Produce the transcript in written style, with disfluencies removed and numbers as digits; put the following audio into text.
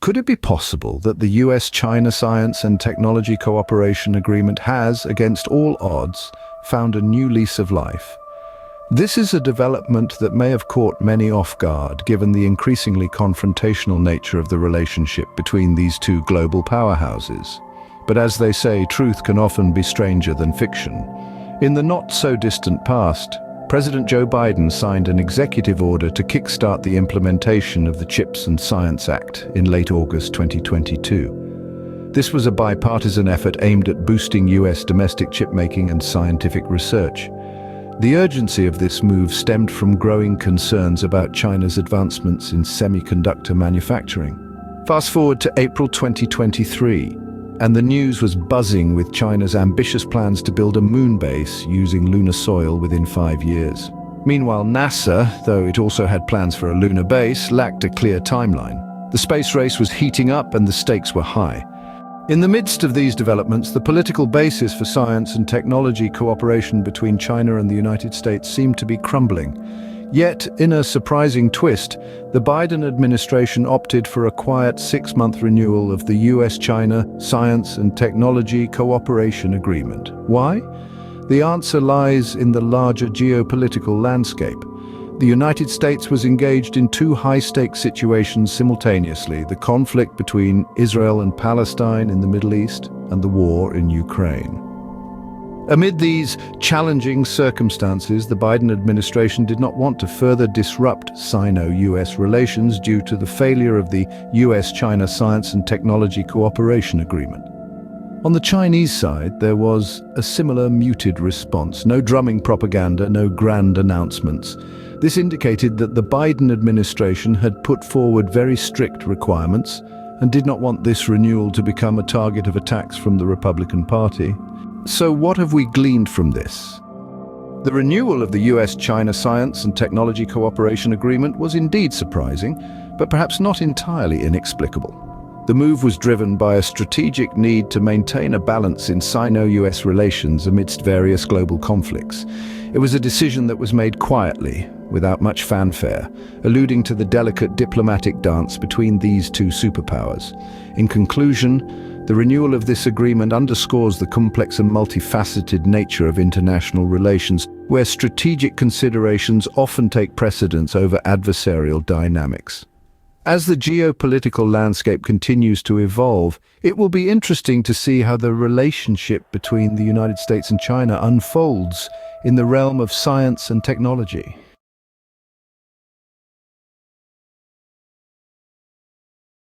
Could it be possible that the US-China Science and Technology Cooperation Agreement has, against all odds, found a new lease of life? This is a development that may have caught many off guard, given the increasingly confrontational nature of the relationship between these two global powerhouses. But as they say, truth can often be stranger than fiction. In the not-so-distant past, President Joe Biden signed an executive order to kickstart the implementation of the CHIPS and Science Act in late August 2022. This was a bipartisan effort aimed at boosting US domestic chip-making and scientific research. The urgency of this move stemmed from growing concerns about China's advancements in semiconductor manufacturing. Fast forward to April 2023, and the news was buzzing with China's ambitious plans to build a moon base using lunar soil within 5 years. Meanwhile, NASA, though it also had plans for a lunar base, lacked a clear timeline. The space race was heating up and the stakes were high. In the midst of these developments, the political basis for science and technology cooperation between China and the United States seemed to be crumbling. Yet, in a surprising twist, the Biden administration opted for a quiet 6-month renewal of the US-China Science and Technology Cooperation Agreement. Why? The answer lies in the larger geopolitical landscape. The United States was engaged in two high-stakes situations simultaneously: the conflict between Israel and Palestine in the Middle East and the war in Ukraine. Amid these challenging circumstances, the Biden administration did not want to further disrupt Sino-US relations due to the failure of the US-China Science and Technology Cooperation Agreement. On the Chinese side, there was a similar muted response. No drumming propaganda, no grand announcements. This indicated that the Biden administration had put forward very strict requirements and did not want this renewal to become a target of attacks from the Republican Party. So what have we gleaned from this? The renewal of the US-China Science and Technology Cooperation Agreement was indeed surprising, but perhaps not entirely inexplicable. The move was driven by a strategic need to maintain a balance in Sino-US relations amidst various global conflicts. It was a decision that was made quietly, without much fanfare, alluding to the delicate diplomatic dance between these two superpowers. In conclusion, the renewal of this agreement underscores the complex and multifaceted nature of international relations, where strategic considerations often take precedence over adversarial dynamics. As the geopolitical landscape continues to evolve, it will be interesting to see how the relationship between the United States and China unfolds in the realm of science and technology.